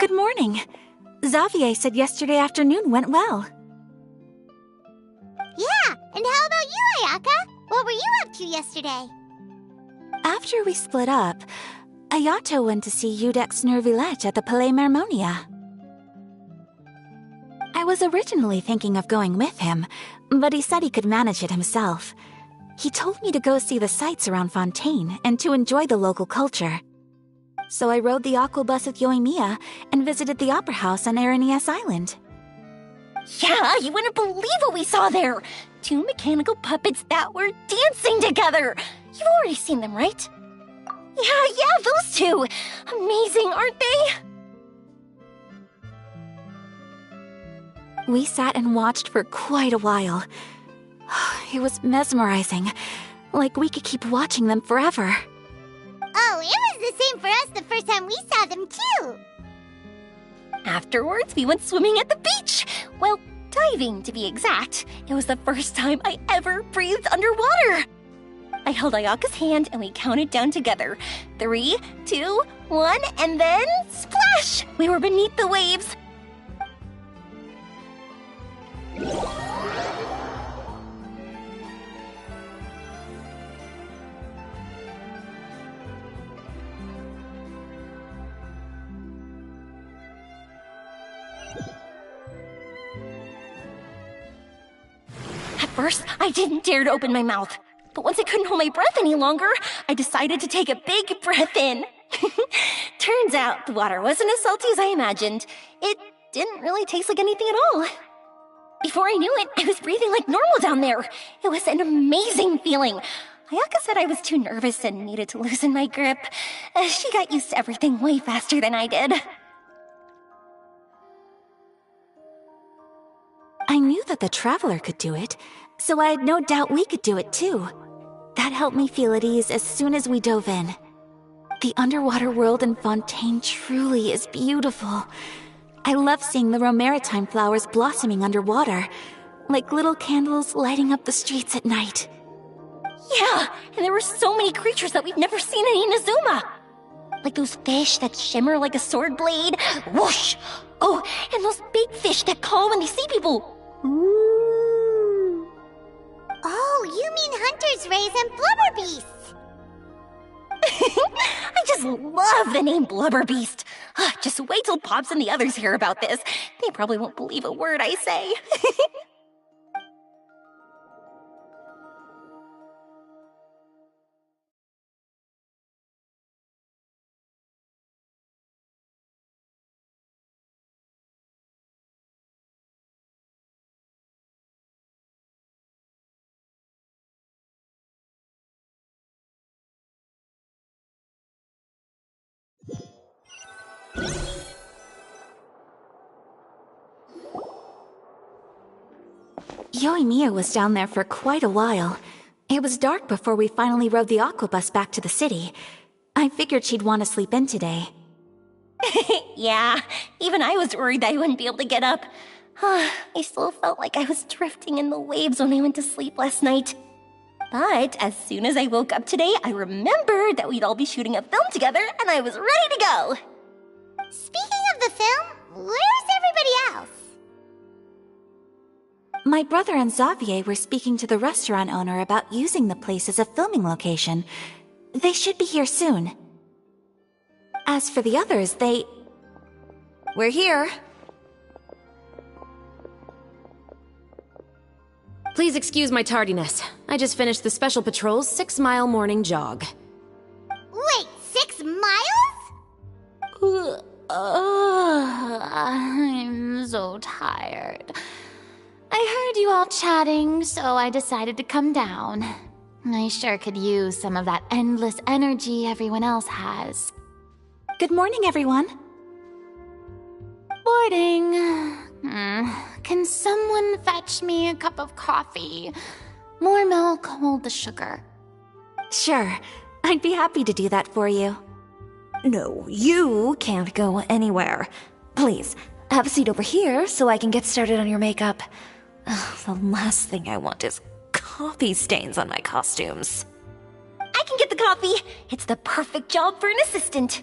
Good morning. Xavier said yesterday afternoon went well. Yeah, and how about you, Ayaka? What were you up to yesterday? After we split up, Ayato went to see Udex Nervillette at the Palais Mermonia. I was originally thinking of going with him, but he said he could manage it himself. He told me to go see the sights around Fontaine and to enjoy the local culture. So I rode the aquabus with Yoimiya and visited the Opera House on Aranias Island. Yeah, you wouldn't believe what we saw there! 2 mechanical puppets that were dancing together! You've already seen them, right? Yeah, those two! Amazing, aren't they? We sat and watched for quite a while. It was mesmerizing, like we could keep watching them forever. Oh, it was the same for us the first time we saw them, too! Afterwards, we went swimming at the beach! Well, diving, to be exact. It was the first time I ever breathed underwater! I held Ayaka's hand and we counted down together. 3, 2, 1, and then splash! We were beneath the waves. At first, I didn't dare to open my mouth. But once I couldn't hold my breath any longer, I decided to take a big breath in. Turns out the water wasn't as salty as I imagined. It didn't really taste like anything at all. Before I knew it, I was breathing like normal down there. It was an amazing feeling. Ayaka said I was too nervous and needed to loosen my grip. She got used to everything way faster than I did. I knew that the Traveler could do it, so I had no doubt we could do it too. That helped me feel at ease as soon as we dove in. The underwater world in Fontaine truly is beautiful. I love seeing the Romaritime flowers blossoming underwater, like little candles lighting up the streets at night. Yeah, and there were so many creatures that we've never seen in Inazuma. Like those fish that shimmer like a sword blade. Whoosh! Oh, and those big fish that call when they see people. Ooh. Oh, you mean Hunter's Rays and Blubber Beasts! I just love the name Blubber Beast. Just wait till Pops and the others hear about this. They probably won't believe a word I say. Yoimiya was down there for quite a while. It was dark before we finally rode the aquabus back to the city. I figured she'd want to sleep in today. Yeah, even I was worried that I wouldn't be able to get up. I still felt like I was drifting in the waves when I went to sleep last night. But as soon as I woke up today, I remembered that we'd all be shooting a film together, and I was ready to go. Speaking of the film, where's everybody else? My brother and Xavier were speaking to the restaurant owner about using the place as a filming location. They should be here soon. As for the others, We're here. Please excuse my tardiness. I just finished the Special Patrol's 6-mile morning jog. Wait, 6 miles? I'm so tired. I heard you all chatting, so I decided to come down. I sure could use some of that endless energy everyone else has. Good morning, everyone. Morning. Can someone fetch me a cup of coffee? More milk, hold the sugar. Sure, I'd be happy to do that for you. No, you can't go anywhere. Please, have a seat over here so I can get started on your makeup. The last thing I want is coffee stains on my costumes. I can get the coffee. It's the perfect job for an assistant.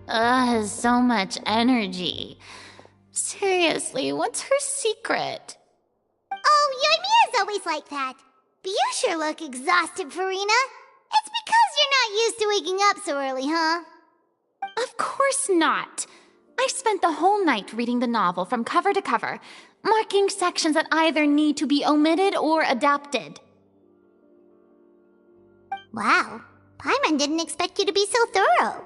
So much energy. Seriously, what's her secret? Oh, Yoimiya's always like that. But you sure look exhausted, Farina. It's because you're not used to waking up so early, huh? Of course not. I spent the whole night reading the novel from cover to cover, marking sections that either need to be omitted or adapted. Wow, Paimon didn't expect you to be so thorough.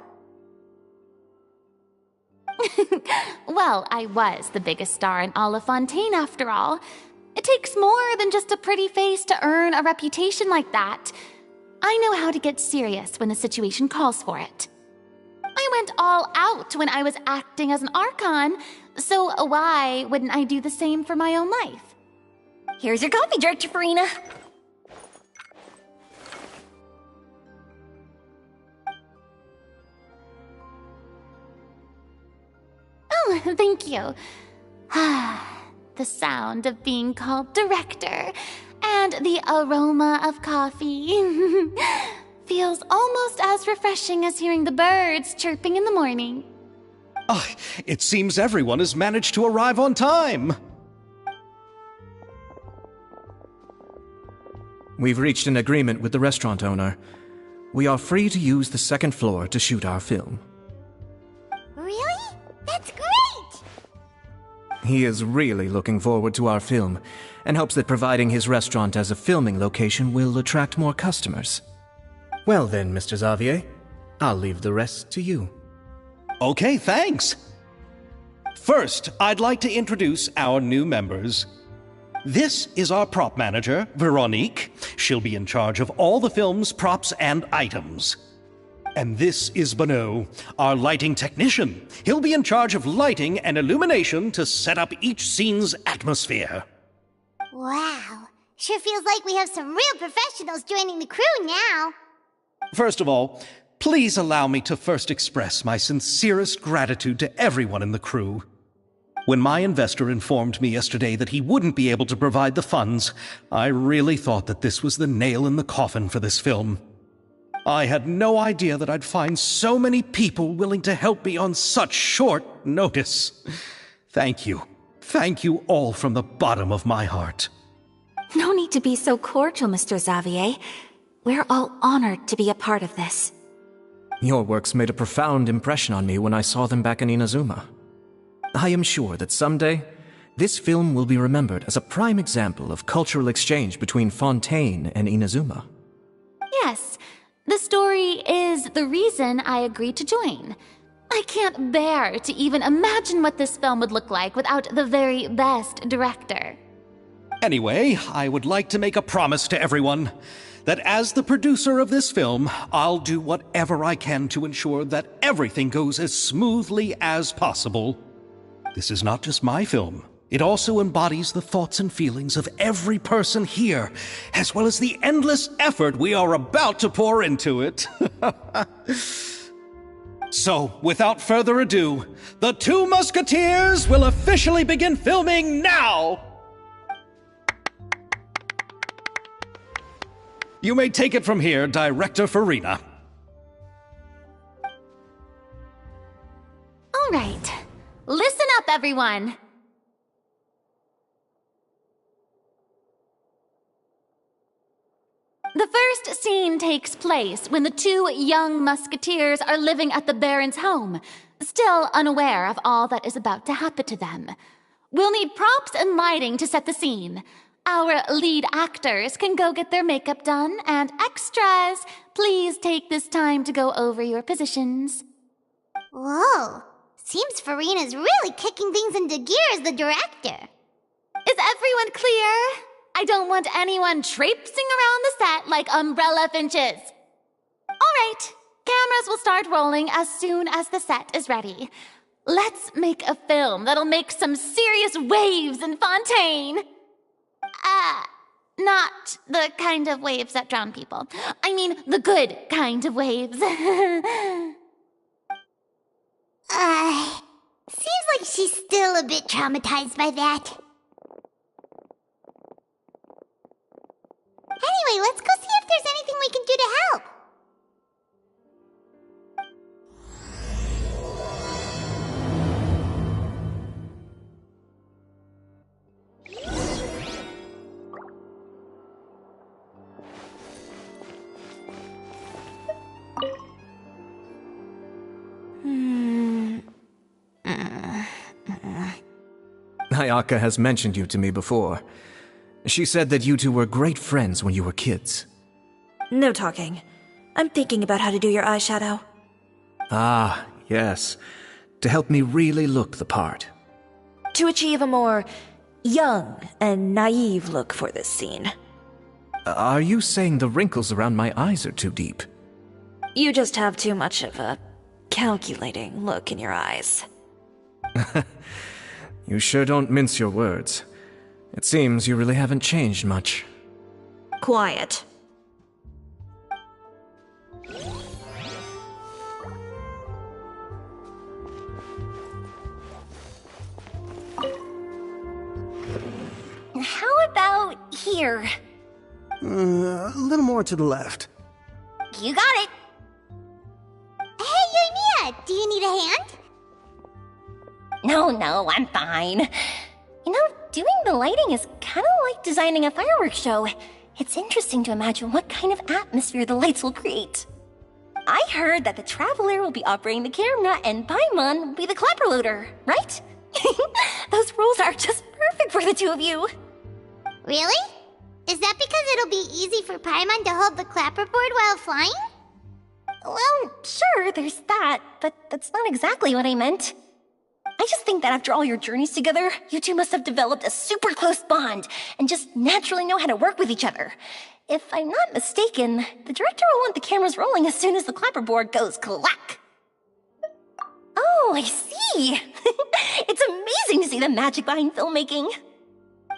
Well, I was the biggest star in all of Fontaine after all. It takes more than just a pretty face to earn a reputation like that. I know how to get serious when the situation calls for it. I went all out when I was acting as an Archon, so why wouldn't I do the same for my own life? Here's your coffee, Director Farina. Oh, thank you. The sound of being called director and the aroma of coffee feels almost as refreshing as hearing the birds chirping in the morning. It seems everyone has managed to arrive on time. We've reached an agreement with the restaurant owner. We are free to use the second floor to shoot our film. Really? That's great! He is really looking forward to our film and hopes that providing his restaurant as a filming location will attract more customers. Well then, Mr. Xavier, I'll leave the rest to you. Okay, thanks. First, I'd like to introduce our new members. This is our prop manager, Veronique. She'll be in charge of all the film's props and items. And this is Bonneau, our lighting technician. He'll be in charge of lighting and illumination to set up each scene's atmosphere. Wow, sure feels like we have some real professionals joining the crew now. First of all, please allow me to first express my sincerest gratitude to everyone in the crew. When my investor informed me yesterday that he wouldn't be able to provide the funds, I really thought that this was the nail in the coffin for this film. I had no idea that I'd find so many people willing to help me on such short notice. Thank you. Thank you all from the bottom of my heart. No need to be so cordial, Mr. Xavier. We're all honored to be a part of this. Your works made a profound impression on me when I saw them back in Inazuma. I am sure that someday, this film will be remembered as a prime example of cultural exchange between Fontaine and Inazuma. Yes, the story is the reason I agreed to join. I can't bear to even imagine what this film would look like without the very best director. Anyway, I would like to make a promise to everyone that as the producer of this film, I'll do whatever I can to ensure that everything goes as smoothly as possible. This is not just my film. It also embodies the thoughts and feelings of every person here, as well as the endless effort we are about to pour into it. So, without further ado, the Two Musketeers will officially begin filming now! You may take it from here, Director Farina. All right, listen up, everyone. The first scene takes place when the two young musketeers are living at the Baron's home, still unaware of all that is about to happen to them. We'll need props and lighting to set the scene. Our lead actors can go get their makeup done, and extras, please take this time to go over your positions. Whoa, seems Farina's really kicking things into gear as the director. Is everyone clear? I don't want anyone traipsing around the set like umbrella finches. All right, cameras will start rolling as soon as the set is ready. Let's make a film that'll make some serious waves in Fontaine. Not the kind of waves that drown people. I mean, the good kind of waves. Seems like she's still a bit traumatized by that. Anyway, let's go see if there's anything we can do to help. Ayaka has mentioned you to me before. She said that you two were great friends when you were kids. No talking. I'm thinking about how to do your eyeshadow. Ah, yes. To help me really look the part. To achieve a more young and naive look for this scene. Are you saying the wrinkles around my eyes are too deep? You just have too much of a calculating look in your eyes. You sure don't mince your words. It seems you really haven't changed much. Quiet. How about here? A little more to the left. You got it. Hey, Yoimiya, do you need a hand? No, I'm fine. You know, doing the lighting is kind of like designing a fireworks show. It's interesting to imagine what kind of atmosphere the lights will create. I heard that the Traveler will be operating the camera and Paimon will be the clapper loader, right? Those roles are just perfect for the two of you. Really? Is that because it'll be easy for Paimon to hold the clapperboard while flying? Well, sure, there's that, but that's not exactly what I meant. I just think that after all your journeys together, you two must have developed a super close bond and just naturally know how to work with each other. If I'm not mistaken, the director will want the cameras rolling as soon as the clapperboard goes clack. Oh, I see. It's amazing to see the magic behind filmmaking.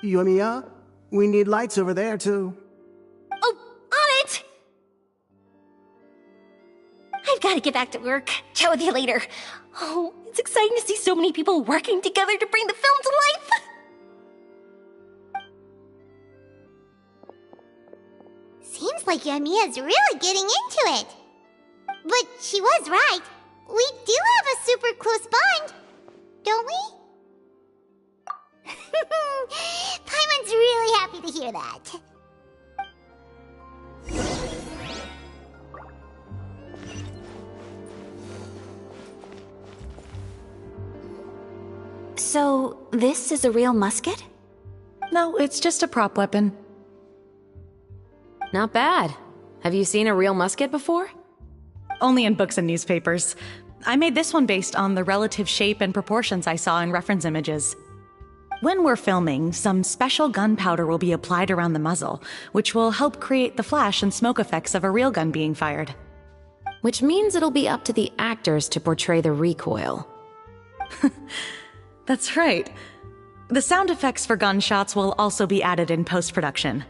Yoimiya, we need lights over there, too. Oh, on it! I've got to get back to work. Chat with you later. Oh, it's exciting to see so many people working together to bring the film to life. Seems like Yoimiya's really getting into it. But she was right. We do have a super close bond, don't we? Paimon's really happy to hear that. So, this is a real musket? No, it's just a prop weapon. Not bad. Have you seen a real musket before? Only in books and newspapers. I made this one based on the relative shape and proportions I saw in reference images. When we're filming, some special gunpowder will be applied around the muzzle, which will help create the flash and smoke effects of a real gun being fired. Which means it'll be up to the actors to portray the recoil. That's right. The sound effects for gunshots will also be added in post-production.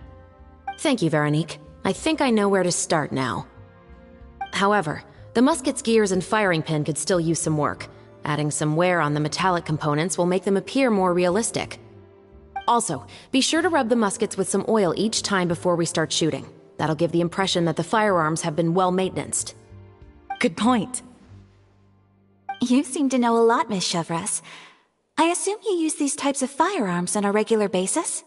Thank you, Veronique. I think I know where to start now. However, the musket's gears and firing pin could still use some work. Adding some wear on the metallic components will make them appear more realistic. Also, be sure to rub the muskets with some oil each time before we start shooting. That'll give the impression that the firearms have been well maintained. Good point. You seem to know a lot, Miss Chevres. I assume you use these types of firearms on a regular basis?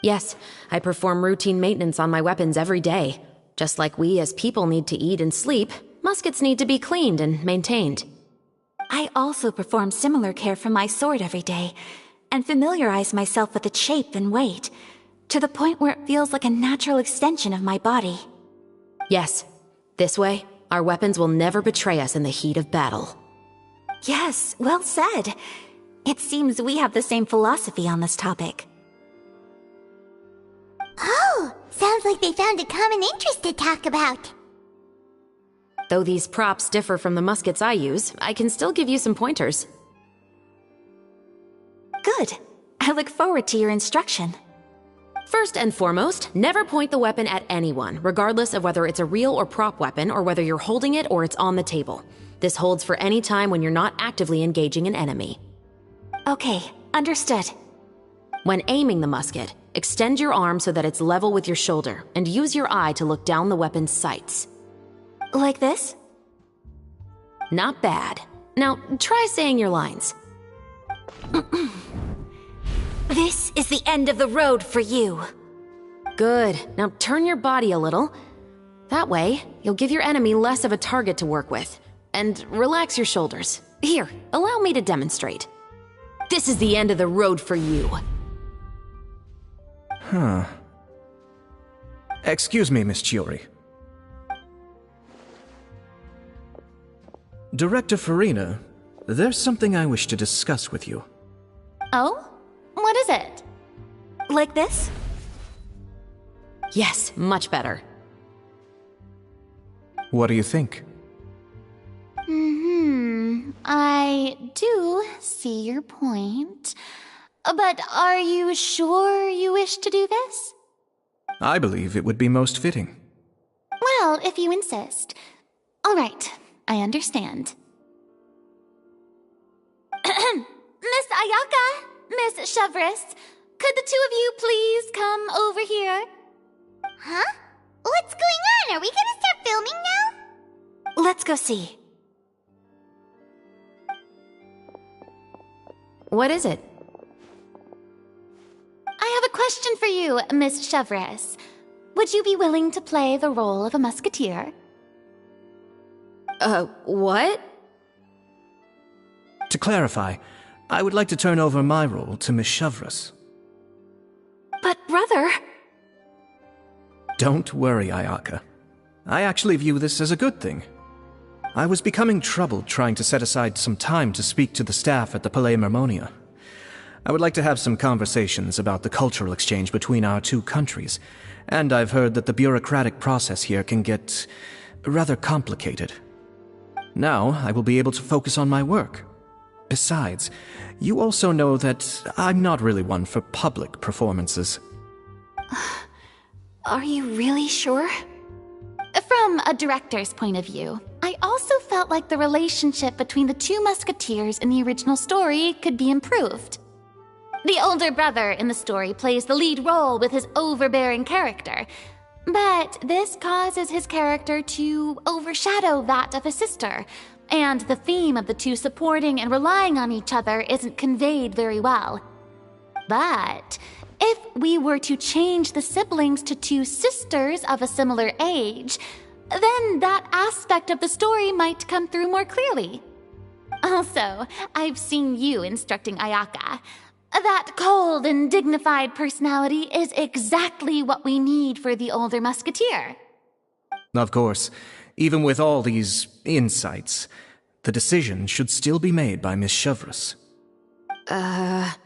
Yes, I perform routine maintenance on my weapons every day. Just like we as people need to eat and sleep, muskets need to be cleaned and maintained. I also perform similar care for my sword every day, and familiarize myself with its shape and weight, to the point where it feels like a natural extension of my body. Yes, this way, our weapons will never betray us in the heat of battle. Yes, well said. It seems we have the same philosophy on this topic. Oh, sounds like they found a common interest to talk about. Though these props differ from the muskets I use, I can still give you some pointers. Good. I look forward to your instruction. First and foremost, never point the weapon at anyone, regardless of whether it's a real or prop weapon or whether you're holding it or it's on the table. This holds for any time when you're not actively engaging an enemy. Okay, understood. When aiming the musket, extend your arm so that it's level with your shoulder, and use your eye to look down the weapon's sights. Like this? Not bad. Now, try saying your lines. This is the end of the road for you. Good. Now turn your body a little. That way, you'll give your enemy less of a target to work with. And relax your shoulders. Here, allow me to demonstrate. This is the end of the road for you. Huh. Excuse me, Miss Chiori. Director Farina, there's something I wish to discuss with you. Oh? What is it? Like this? Yes, much better. What do you think? I do see your point. But are you sure you wish to do this? I believe it would be most fitting. Well, if you insist. All right, I understand. Miss Ayaka, Miss Chevres, could the two of you please come over here? Huh? What's going on? Are we gonna start filming now? Let's go see. What is it? I have a question for you, Miss Chevres. Would you be willing to play the role of a musketeer? What? To clarify, I would like to turn over my role to Miss Chevres. But brother... Don't worry, Ayaka. I actually view this as a good thing. I was becoming troubled trying to set aside some time to speak to the staff at the Palais Mermonia. I would like to have some conversations about the cultural exchange between our two countries, and I've heard that the bureaucratic process here can get rather complicated. Now, I will be able to focus on my work. Besides, you also know that I'm not really one for public performances. Are you really sure? From a director's point of view, I also felt like the relationship between the two musketeers in the original story could be improved. The older brother in the story plays the lead role with his overbearing character, but this causes his character to overshadow that of his sister, and the theme of the two supporting and relying on each other isn't conveyed very well. But if we were to change the siblings to two sisters of a similar age, then that aspect of the story might come through more clearly. Also, I've seen you instructing Ayaka. That cold and dignified personality is exactly what we need for the older musketeer. Of course, even with all these insights, the decision should still be made by Miss Chevres. Chevres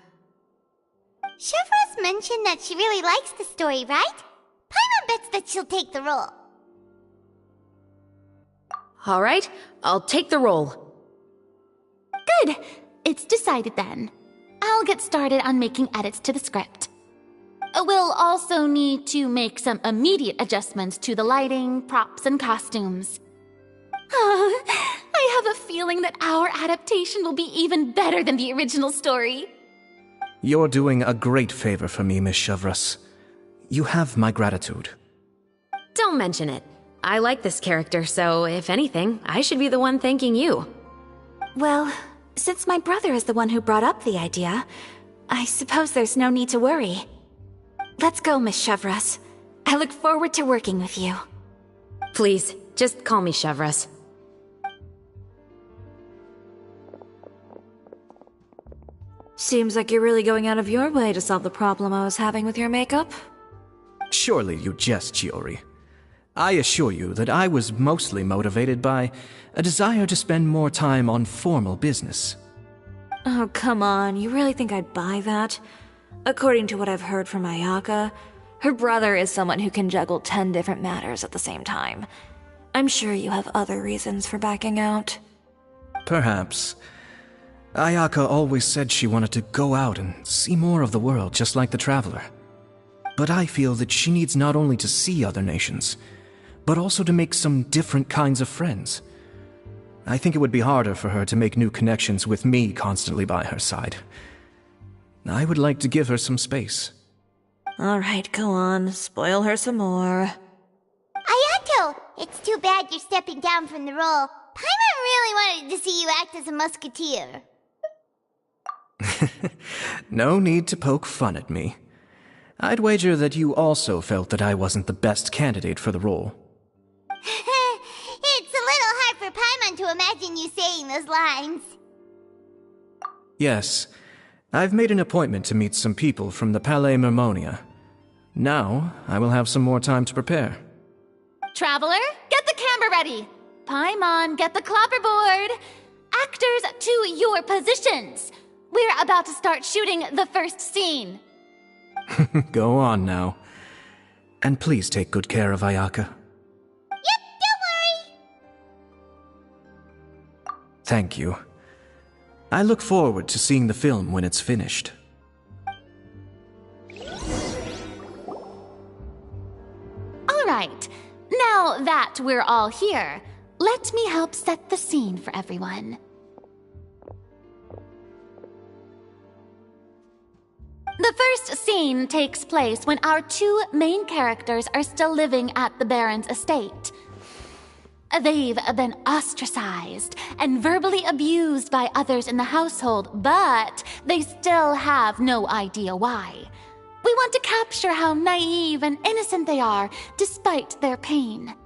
mentioned that she really likes the story, right? Paimon bets that she'll take the role. All right, I'll take the role. Good. It's decided then. I'll get started on making edits to the script. We'll also need to make some immediate adjustments to the lighting, props, and costumes. I have a feeling that our adaptation will be even better than the original story. You're doing a great favor for me, Miss Chevres. You have my gratitude. Don't mention it. I like this character, so if anything, I should be the one thanking you. Well, since my brother is the one who brought up the idea, I suppose there's no need to worry. Let's go, Miss Chevres. I look forward to working with you. Please, just call me Chevres. Seems like you're really going out of your way to solve the problem I was having with your makeup. Surely you jest, Chiori. I assure you that I was mostly motivated by a desire to spend more time on formal business. Oh, come on. You really think I'd buy that? According to what I've heard from Ayaka, her brother is someone who can juggle 10 different matters at the same time. I'm sure you have other reasons for backing out. Perhaps. Ayaka always said she wanted to go out and see more of the world, just like the Traveler. But I feel that she needs not only to see other nations, but also to make some different kinds of friends. I think it would be harder for her to make new connections with me constantly by her side. I would like to give her some space. Alright, go on. Spoil her some more. Ayato, it's too bad you're stepping down from the role. Paimon really wanted to see you act as a musketeer. No need to poke fun at me. I'd wager that you also felt that I wasn't the best candidate for the role. It's a little hard for Paimon to imagine you saying those lines. Yes, I've made an appointment to meet some people from the Palais Mermonia. Now, I will have some more time to prepare. Traveler, get the camera ready. Paimon, get the clapperboard. Actors, to your positions. We're about to start shooting the first scene. Go on now. And please take good care of Ayaka. Yep, don't worry. Thank you. I look forward to seeing the film when it's finished. All right, now that we're all here, let me help set the scene for everyone. The first scene takes place when our two main characters are still living at the Baron's estate. They've been ostracized and verbally abused by others in the household, but they still have no idea why. We want to capture how naive and innocent they are, despite their pain.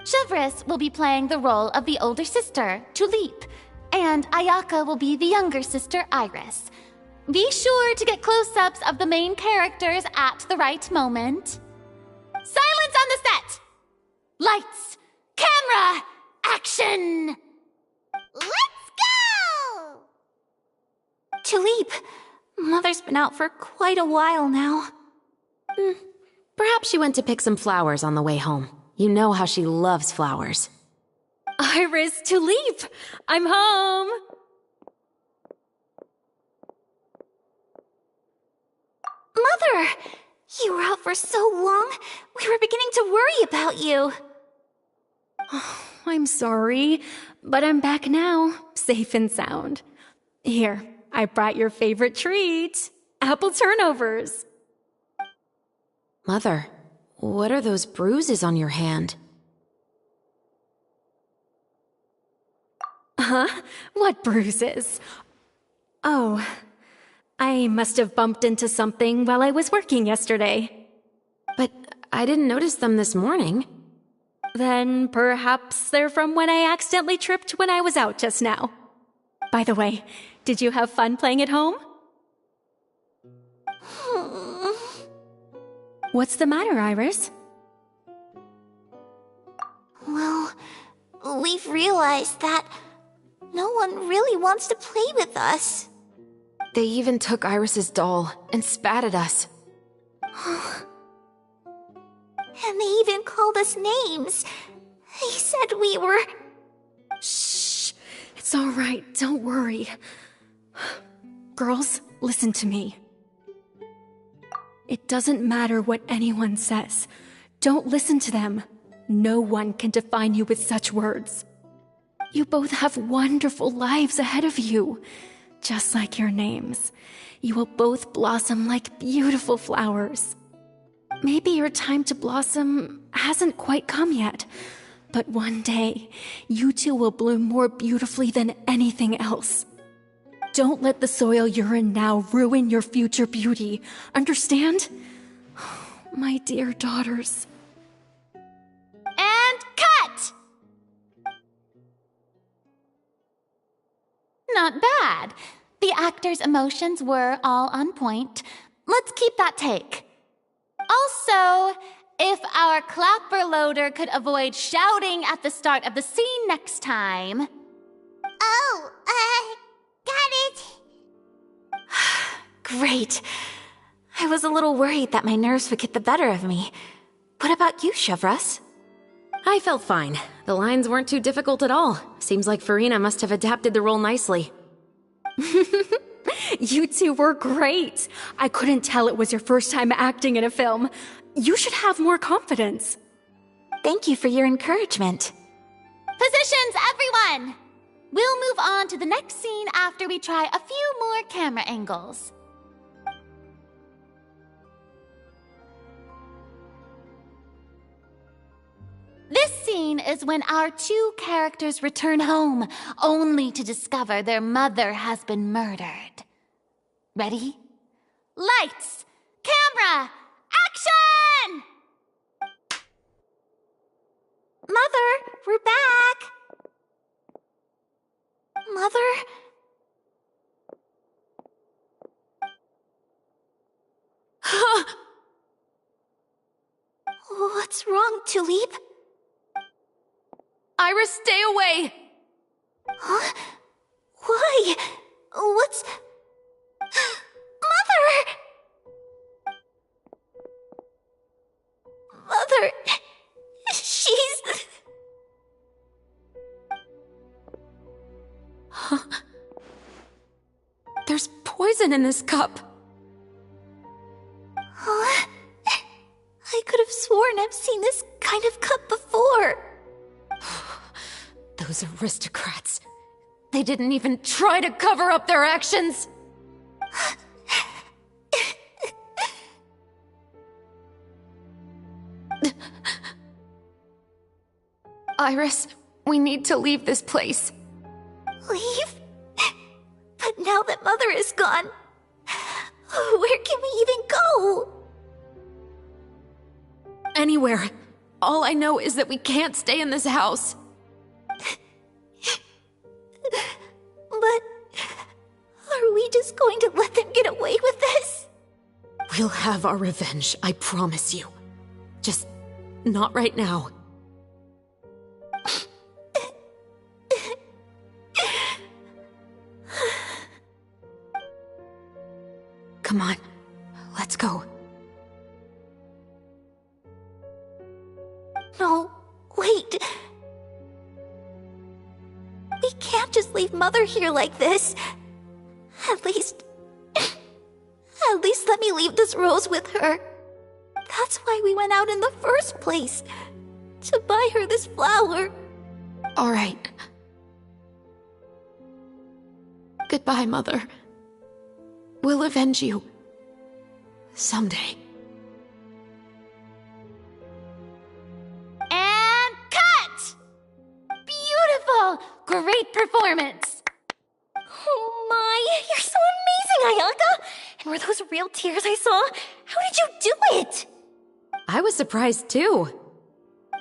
Chevris will be playing the role of the older sister, Tulip, and Ayaka will be the younger sister, Iris. Be sure to get close-ups of the main characters at the right moment. Silence on the set! Lights! Camera! Action! Let's go! Tulip, Mother's been out for quite a while now. Perhaps she went to pick some flowers on the way home. You know how she loves flowers. Iris, Tulip, I'm home. Mother! You were out for so long, we were beginning to worry about you. I'm sorry, but I'm back now, safe and sound. Here, I brought your favorite treat, apple turnovers. Mother, what are those bruises on your hand? Huh? What bruises? Oh, I must have bumped into something while I was working yesterday. But I didn't notice them this morning. Then perhaps they're from when I accidentally tripped when I was out just now. By the way, did you have fun playing at home? What's the matter, Iris? Well, we've realized that no one really wants to play with us. They even took Iris's doll and spat at us. And they even called us names. They said we were... Shh. It's all right. Don't worry. Girls, listen to me. It doesn't matter what anyone says. Don't listen to them. No one can define you with such words. You both have wonderful lives ahead of you. Just like your names. You will both blossom like beautiful flowers. Maybe your time to blossom hasn't quite come yet, but one day, you two will bloom more beautifully than anything else. Don't let the soil you're in now ruin your future beauty. Understand? My dear daughters. And cut! Not bad. The actors' emotions were all on point. Let's keep that take. Also, if our clapper loader could avoid shouting at the start of the scene next time. Oh, got it. Great. I was a little worried that my nerves would get the better of me. What about you, Chevris? I felt fine. The lines weren't too difficult at all. Seems like Farina must have adapted the role nicely. You two were great. I couldn't tell it was your first time acting in a film. You should have more confidence. Thank you for your encouragement. Positions, everyone! We'll move on to the next scene after we try a few more camera angles. This scene is when our two characters return home, only to discover their mother has been murdered. Ready? Lights! Camera! Action! Mother, we're back! Mother? What's wrong, Tulip? Iris, stay away! Huh? Why? What's... Mother! Mother... She's... Huh? There's poison in this cup. Huh? I could have sworn I've seen this kind of cup before. Those aristocrats. They didn't even try to cover up their actions. Iris, we need to leave this place. Leave? But now that Mother is gone, where can we even go? Anywhere. All I know is that we can't stay in this house. But are we just going to let them get away with this? We'll have our revenge, I promise you. Just not right now. Come on, let's go. No, wait. We can't just leave Mother here like this. At least let me leave this rose with her. That's why we went out in the first place. To buy her this flower. All right. Goodbye, Mother. We'll avenge you. Someday. And cut! Beautiful! Great performance! Oh my, you're so amazing, Ayaka! And were those real tears I saw? How did you do it? I was surprised too.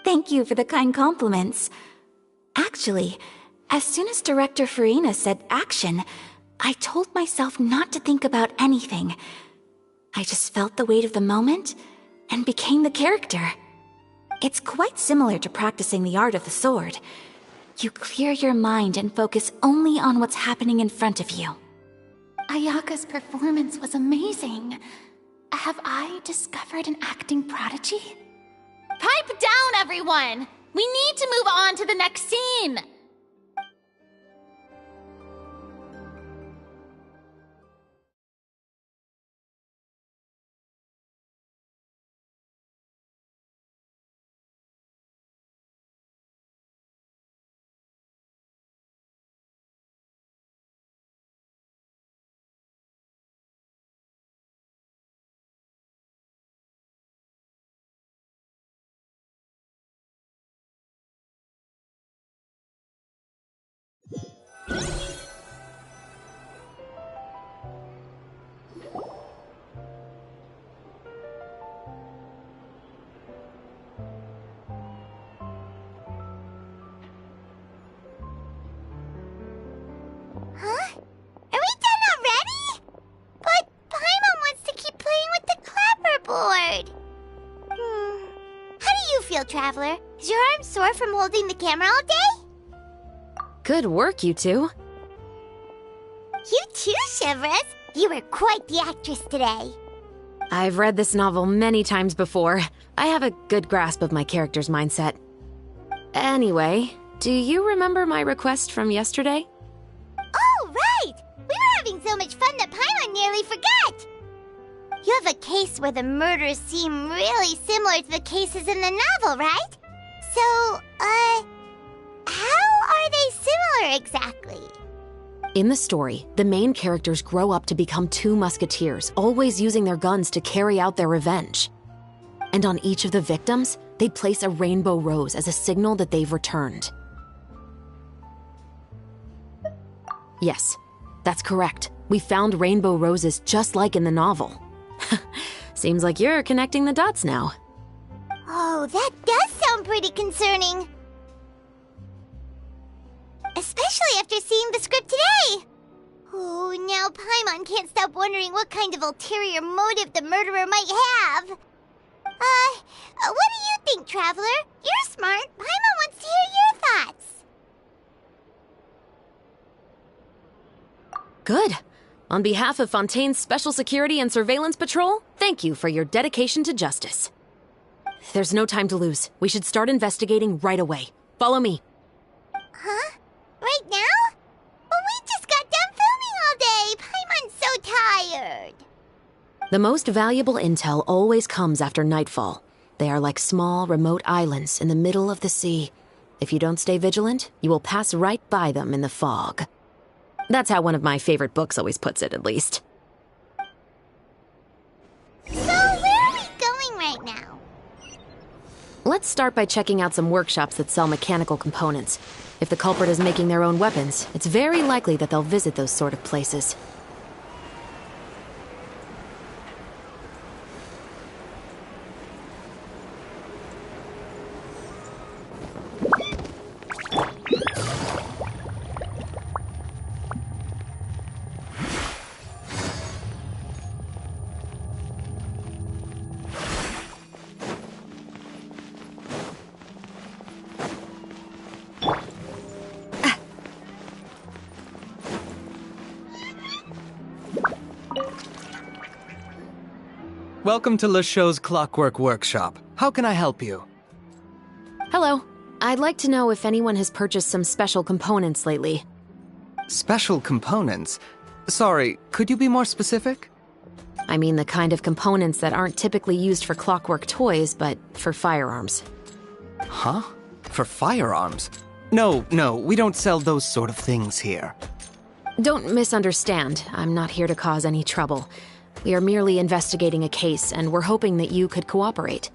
Thank you for the kind compliments. Actually, as soon as Director Farina said action, I told myself not to think about anything. I just felt the weight of the moment and became the character. It's quite similar to practicing the art of the sword. You clear your mind and focus only on what's happening in front of you. Ayaka's performance was amazing. Have I discovered an acting prodigy? Pipe down, everyone! We need to move on to the next scene! Huh? Are we done already? But Paimon wants to keep playing with the clapperboard. How do you feel, Traveler? Is your arm sore from holding the camera all day? Good work, you two. You too, Shivers. You were quite the actress today. I've read this novel many times before. I have a good grasp of my character's mindset. Anyway, do you remember my request from yesterday? Oh, right! We were having so much fun that Paimon nearly forgot! You have a case where the murders seem really similar to the cases in the novel, right? So, how are they similar exactly? In the story, the main characters grow up to become two musketeers, always using their guns to carry out their revenge. And on each of the victims, they place a rainbow rose as a signal that they've returned. Yes, that's correct. We found rainbow roses just like in the novel. Seems like you're connecting the dots now. Oh, that does sound pretty concerning. Especially after seeing the script today. Oh, now Paimon can't stop wondering what kind of ulterior motive the murderer might have. What do you think, Traveler? You're smart. Paimon wants to hear your thoughts. Good. On behalf of Fontaine's Special Security and Surveillance Patrol, thank you for your dedication to justice. There's no time to lose. We should start investigating right away. Follow me. Huh? Right now? But we just got done filming all day. Paimon's so tired. The most valuable intel always comes after nightfall. They are like small, remote islands in the middle of the sea. If you don't stay vigilant, you will pass right by them in the fog. That's how one of my favorite books always puts it, at least. So, where are we going right now? Let's start by checking out some workshops that sell mechanical components. If the culprit is making their own weapons, it's very likely that they'll visit those sort of places. Welcome to Le Show's Clockwork Workshop. How can I help you? Hello. I'd like to know if anyone has purchased some special components lately. Special components? Sorry, could you be more specific? I mean the kind of components that aren't typically used for clockwork toys, but for firearms. Huh? For firearms? No, we don't sell those sort of things here. Don't misunderstand. I'm not here to cause any trouble. We are merely investigating a case, and we're hoping that you could cooperate.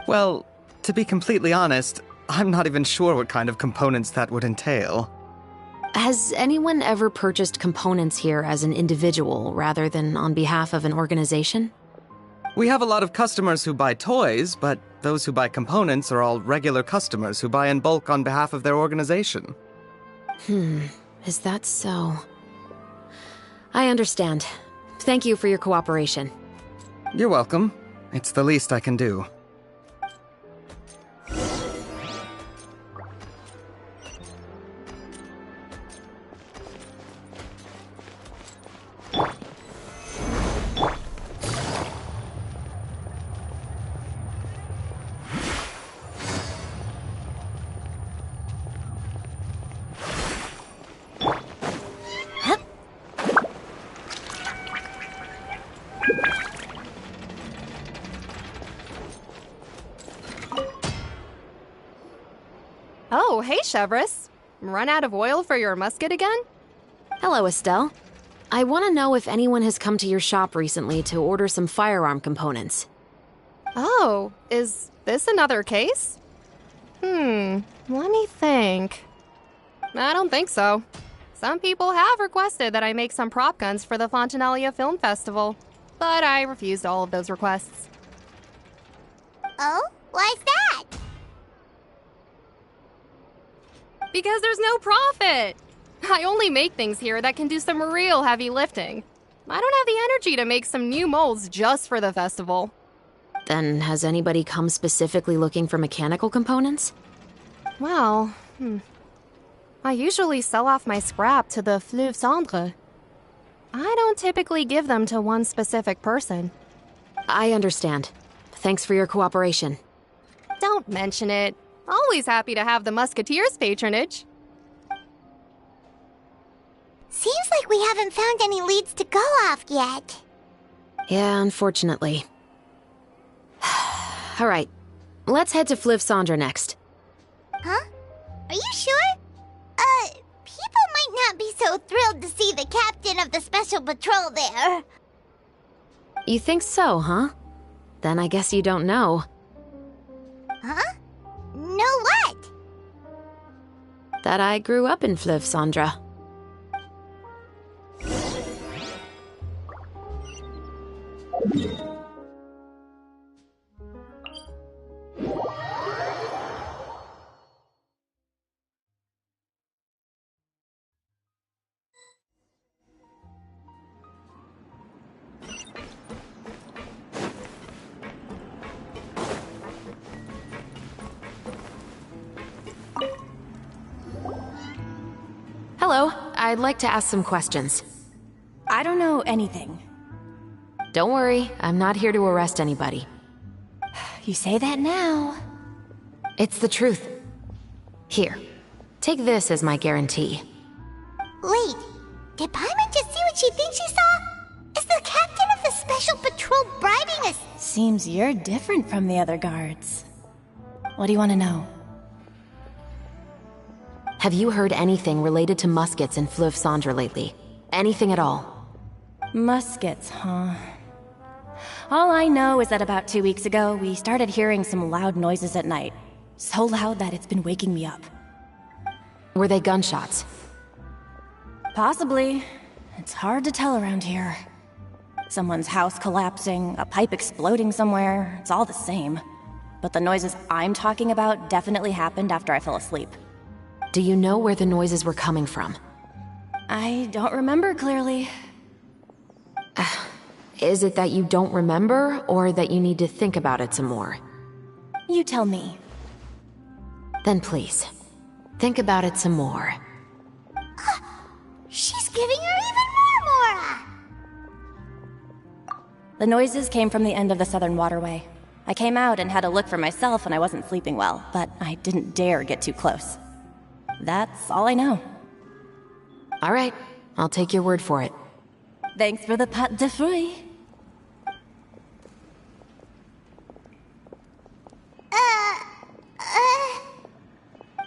Well, to be completely honest, I'm not even sure what kind of components that would entail. Has anyone ever purchased components here as an individual rather than on behalf of an organization? We have a lot of customers who buy toys, but those who buy components are all regular customers who buy in bulk on behalf of their organization. Is that so? I understand. Thank you for your cooperation. You're welcome. It's the least I can do. Oh, hey, Chevris. Run out of oil for your musket again? Hello, Estelle. I want to know if anyone has come to your shop recently to order some firearm components. Oh, is this another case? Let me think. I don't think so. Some people have requested that I make some prop guns for the Fontanalia Film Festival, but I refused all of those requests. Oh? Why's that? Because there's no profit! I only make things here that can do some real heavy lifting. I don't have the energy to make some new molds just for the festival. Then has anybody come specifically looking for mechanical components? Well, I usually sell off my scrap to the Fleuve Cendre. I don't typically give them to one specific person. I understand. Thanks for your cooperation. Don't mention it. Always happy to have the Musketeers' patronage. Seems like we haven't found any leads to go off yet. Yeah, unfortunately. All right, let's head to Fleuve Cendre next. Huh? Are you sure? People might not be so thrilled to see the captain of the special patrol there. You think so, huh? Then I guess you don't know. Huh? Know what? That I grew up in Fleuve Cendre. Hello, I'd like to ask some questions. I don't know anything. Don't worry, I'm not here to arrest anybody. You say that now. It's the truth. Here, take this as my guarantee. Wait, did Paimon just see what she thinks she saw? Is the captain of the special patrol bribing us? Seems you're different from the other guards. What do you want to know? Have you heard anything related to Muskets in Fleuve Cendre lately? Anything at all? Muskets, huh? All I know is that about 2 weeks ago, we started hearing some loud noises at night. So loud that it's been waking me up. Were they gunshots? Possibly. It's hard to tell around here. Someone's house collapsing, a pipe exploding somewhere, it's all the same. But the noises I'm talking about definitely happened after I fell asleep. Do you know where the noises were coming from? I don't remember clearly. Is it that you don't remember, or that you need to think about it some more? You tell me. Then please, think about it some more. She's giving her even more Mora! The noises came from the end of the Southern Waterway. I came out and had a look for myself when I wasn't sleeping well, but I didn't dare get too close. That's all I know. All right, I'll take your word for it. Thanks for the pâte de fruits.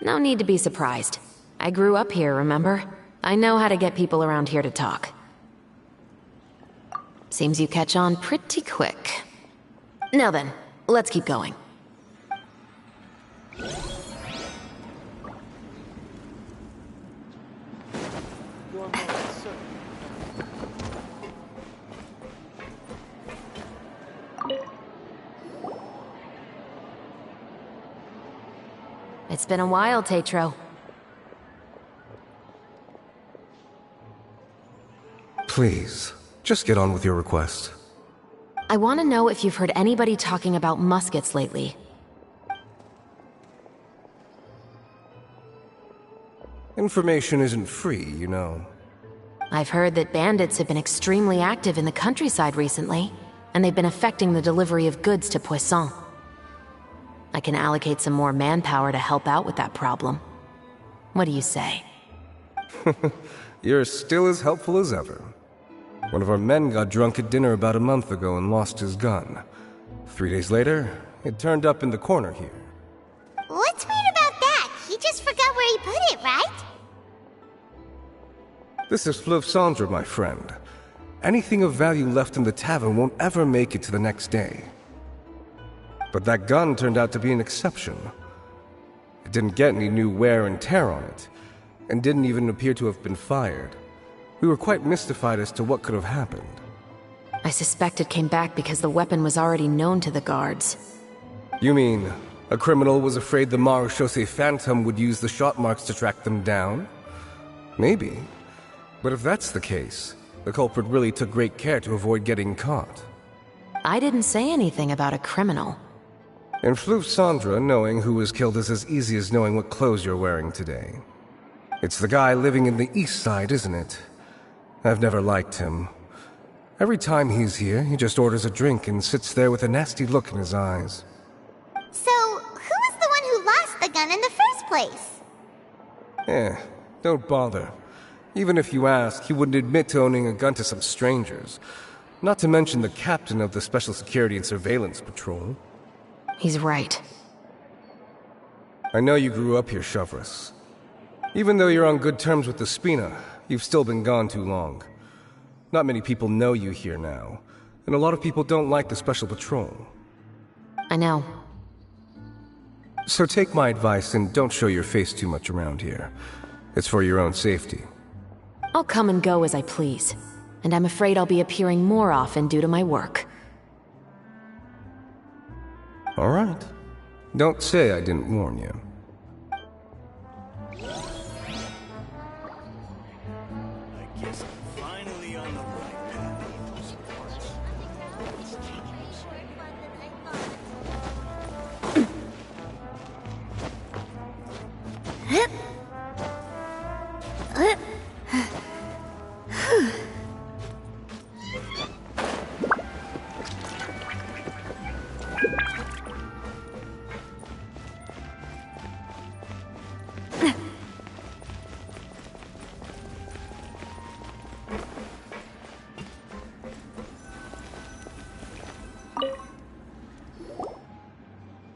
No need to be surprised. I grew up here, remember? I know how to get people around here to talk. Seems you catch on pretty quick. Now then, let's keep going. It's been a while, Tetro. Please, just get on with your request. I want to know if you've heard anybody talking about muskets lately. Information isn't free, you know. I've heard that bandits have been extremely active in the countryside recently, and they've been affecting the delivery of goods to Poisson. I can allocate some more manpower to help out with that problem. What do you say? You're still as helpful as ever. One of our men got drunk at dinner about a month ago and lost his gun. 3 days later, it turned up in the corner here. What's weird about that? He just forgot where he put it, right? This is Fleuve Cendre, my friend. Anything of value left in the tavern won't ever make it to the next day. But that gun turned out to be an exception. It didn't get any new wear and tear on it, and didn't even appear to have been fired. We were quite mystified as to what could have happened. I suspect it came back because the weapon was already known to the guards. You mean, a criminal was afraid the Marechaussee Phantom would use the shot marks to track them down? Maybe. But if that's the case, the culprit really took great care to avoid getting caught. I didn't say anything about a criminal. In Fleuve Cendre, knowing who was killed is as easy as knowing what clothes you're wearing today. It's the guy living in the east side, isn't it? I've never liked him. Every time he's here, he just orders a drink and sits there with a nasty look in his eyes. So, who was the one who lost the gun in the first place? Don't bother. Even if you ask, he wouldn't admit to owning a gun to some strangers. Not to mention the captain of the Special Security and Surveillance Patrol. He's right. I know you grew up here, Chevres. Even though you're on good terms with the Spina, you've still been gone too long. Not many people know you here now, and a lot of people don't like the Special Patrol. I know. So take my advice and don't show your face too much around here. It's for your own safety. I'll come and go as I please, and I'm afraid I'll be appearing more often due to my work. All right. Don't say I didn't warn you. I guess I'm finally on the right path.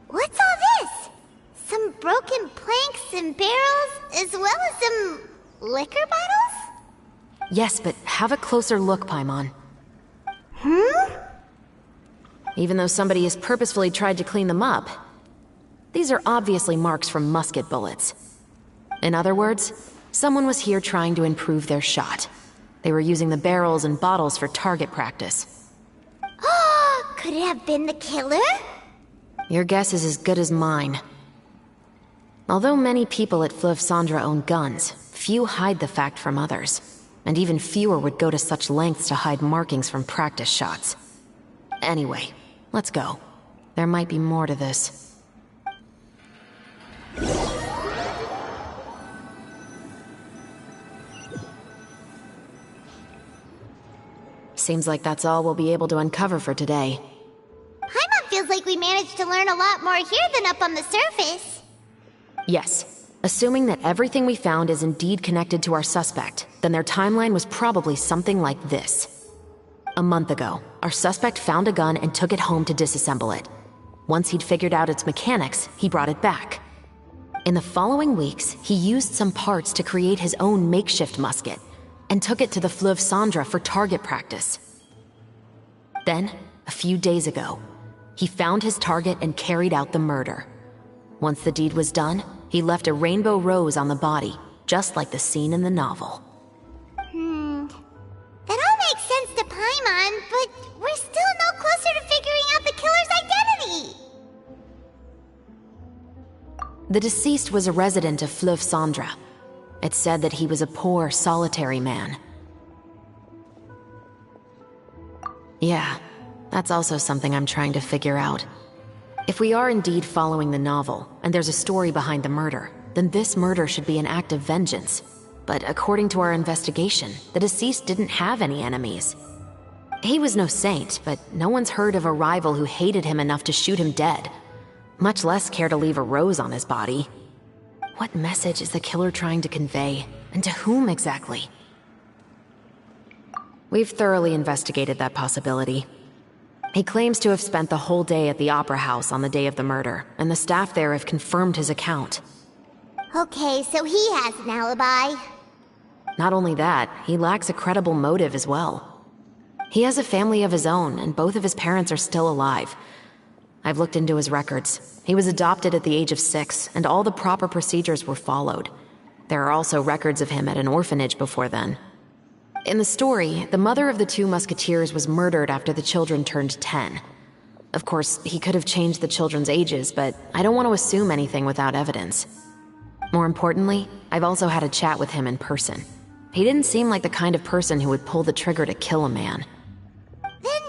What's all this? Some broken planks and barrels, as well as some liquor bottles? Yes, but have a closer look, Paimon. Even though somebody has purposefully tried to clean them up, these are obviously marks from musket bullets. In other words, someone was here trying to improve their shot. They were using the barrels and bottles for target practice. Oh, could it have been the killer? Your guess is as good as mine. Although many people at Fleuve Cendres own guns, few hide the fact from others. And even fewer would go to such lengths to hide markings from practice shots. Anyway, let's go. There might be more to this. Seems like that's all we'll be able to uncover for today. Paimon feels like we managed to learn a lot more here than up on the surface. Yes. Assuming that everything we found is indeed connected to our suspect, then their timeline was probably something like this. A month ago, our suspect found a gun and took it home to disassemble it. Once he'd figured out its mechanics, he brought it back. In the following weeks, he used some parts to create his own makeshift musket, and took it to the Fleuve Cendres for target practice. Then, a few days ago, he found his target and carried out the murder. Once the deed was done, he left a rainbow rose on the body, just like the scene in the novel. That all makes sense to Paimon, but we're still no closer to figuring out the killer's identity! The deceased was a resident of Fleuve Cendres. It's said that he was a poor, solitary man. Yeah, that's also something I'm trying to figure out. If we are indeed following the novel, and there's a story behind the murder, then this murder should be an act of vengeance. But according to our investigation, the deceased didn't have any enemies. He was no saint, but no one's heard of a rival who hated him enough to shoot him dead, much less care to leave a rose on his body. What message is the killer trying to convey, and to whom exactly? We've thoroughly investigated that possibility. He claims to have spent the whole day at the Opera House on the day of the murder, and the staff there have confirmed his account. Okay, so he has an alibi. Not only that, he lacks a credible motive as well. He has a family of his own, and both of his parents are still alive. I've looked into his records. He was adopted at the age of 6, and all the proper procedures were followed. There are also records of him at an orphanage before then. In the story, the mother of the 2 musketeers was murdered after the children turned 10. Of course, he could have changed the children's ages, but I don't want to assume anything without evidence. More importantly, I've also had a chat with him in person. He didn't seem like the kind of person who would pull the trigger to kill a man. Then,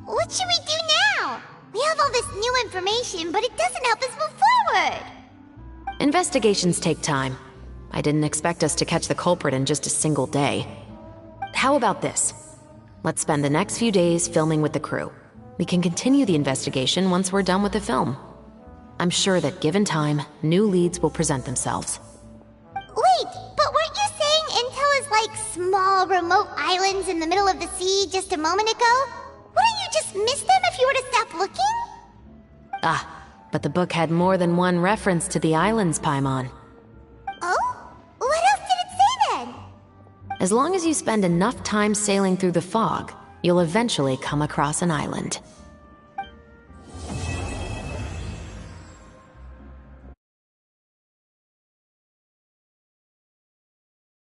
what should we do now? We have all this new information, but it doesn't help us move forward. Investigations take time. I didn't expect us to catch the culprit in just a single day. How about this? Let's spend the next few days filming with the crew. We can continue the investigation once we're done with the film. I'm sure that given time, new leads will present themselves. Wait, but weren't you saying Intel is like small, remote islands in the middle of the sea just a moment ago? Wouldn't you just miss them if you were to stop looking? Ah, but the book had more than one reference to the islands, Paimon. Oh? What else did it say then? As long as you spend enough time sailing through the fog, you'll eventually come across an island.